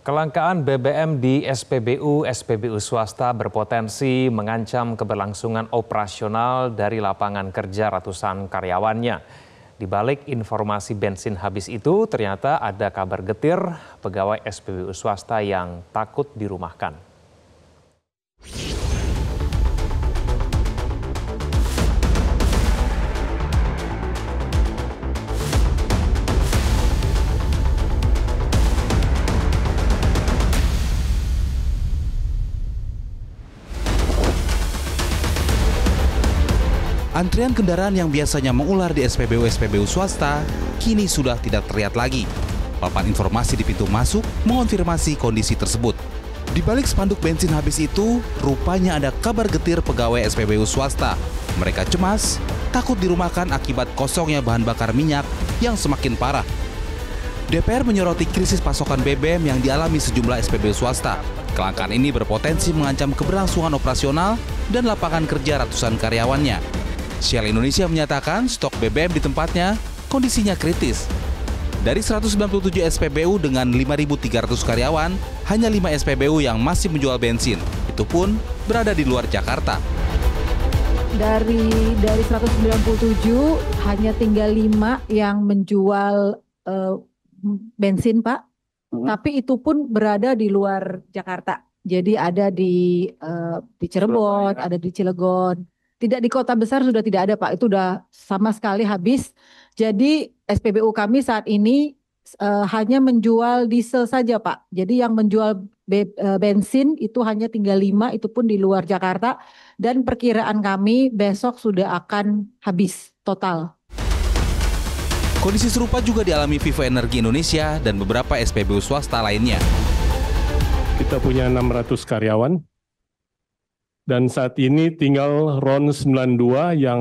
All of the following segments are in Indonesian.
Kelangkaan BBM di SPBU swasta berpotensi mengancam keberlangsungan operasional dari lapangan kerja ratusan karyawannya. Di balik informasi bensin habis itu, ternyata ada kabar getir pegawai SPBU swasta yang takut dirumahkan. Antrian kendaraan yang biasanya mengular di SPBU swasta kini sudah tidak terlihat lagi. Papan informasi di pintu masuk mengonfirmasi kondisi tersebut. Di balik spanduk bensin habis itu, rupanya ada kabar getir pegawai SPBU swasta. Mereka cemas, takut dirumahkan akibat kosongnya bahan bakar minyak yang semakin parah. DPR menyoroti krisis pasokan BBM yang dialami sejumlah SPBU swasta. Kelangkaan ini berpotensi mengancam keberlangsungan operasional dan lapangan kerja ratusan karyawannya. Shell Indonesia menyatakan stok BBM di tempatnya kondisinya kritis. Dari 197 SPBU dengan 5.300 karyawan, hanya 5 SPBU yang masih menjual bensin. Itu pun berada di luar Jakarta. Dari 197 hanya tinggal 5 yang menjual bensin, Pak. Tapi itu pun berada di luar Jakarta. Jadi ada di Cirebon, ada di Cilegon. Tidak di kota besar sudah tidak ada, Pak. Itu udah sama sekali habis. Jadi SPBU kami saat ini hanya menjual diesel saja, Pak. Jadi yang menjual bensin itu hanya tinggal 5, itu pun di luar Jakarta. Dan perkiraan kami besok sudah akan habis total. Kondisi serupa juga dialami Vivo Energi Indonesia dan beberapa SPBU swasta lainnya. Kita punya 600 karyawan. Dan saat ini tinggal RON 92 yang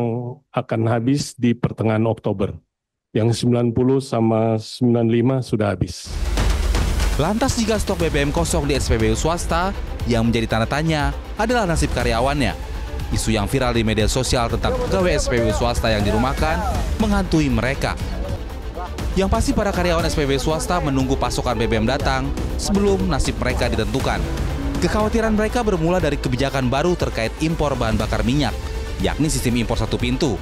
akan habis di pertengahan Oktober. Yang 90 sama 95 sudah habis. Lantas jika stok BBM kosong di SPBU swasta, yang menjadi tanda tanya adalah nasib karyawannya. Isu yang viral di media sosial tentang pegawai SPBU swasta yang dirumahkan menghantui mereka. Yang pasti para karyawan SPBU swasta menunggu pasokan BBM datang sebelum nasib mereka ditentukan. Kekhawatiran mereka bermula dari kebijakan baru terkait impor bahan bakar minyak, yakni sistem impor satu pintu,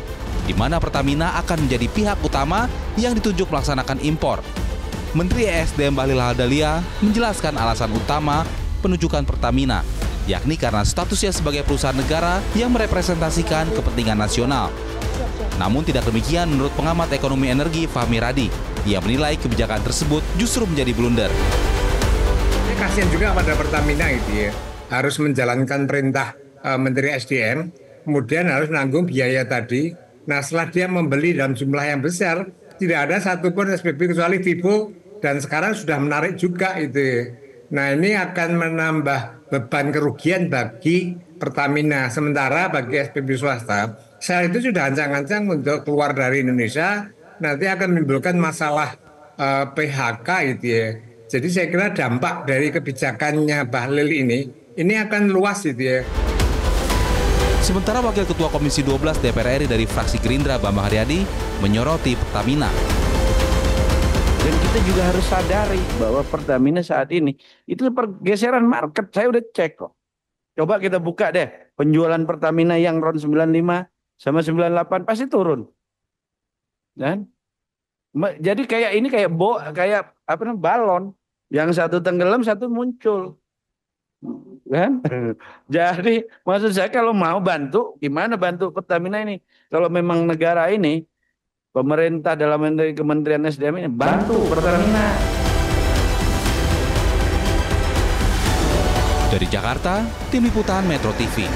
di mana Pertamina akan menjadi pihak utama yang ditunjuk melaksanakan impor. Menteri ESDM Bahlil Lahadalia menjelaskan alasan utama penunjukan Pertamina, yakni karena statusnya sebagai perusahaan negara yang merepresentasikan kepentingan nasional. Namun tidak demikian menurut pengamat ekonomi energi Fahmi Radi. Ia menilai kebijakan tersebut justru menjadi blunder. Kasihan juga pada Pertamina itu ya, harus menjalankan perintah Menteri SDM, kemudian harus menanggung biaya tadi. Nah setelah dia membeli dalam jumlah yang besar, tidak ada satupun SPBU kecuali Vivo dan sekarang sudah menarik juga itu ya. Nah ini akan menambah beban kerugian bagi Pertamina. Sementara bagi SPBU swasta, Shell itu sudah ancang-ancang untuk keluar dari Indonesia, nanti akan menimbulkan masalah PHK itu ya. Jadi saya kira dampak dari kebijakannya Bahlil ini akan luas gitu ya. Sementara Wakil Ketua Komisi 12 DPR RI dari fraksi Gerindra Bambang Haryadi menyoroti Pertamina. Dan kita juga harus sadari bahwa Pertamina saat ini itu pergeseran market, saya udah cek kok. Coba kita buka deh penjualan Pertamina yang RON 95 sama 98 pasti turun. Dan jadi kayak ini kayak balon. Yang satu tenggelam, satu muncul. Kan? Jadi maksud saya kalau mau bantu, gimana bantu Pertamina ini? Kalau memang negara ini, pemerintah dalam Kementerian SDM ini, bantu Pertamina. Dari Jakarta, Tim Liputan Metro TV.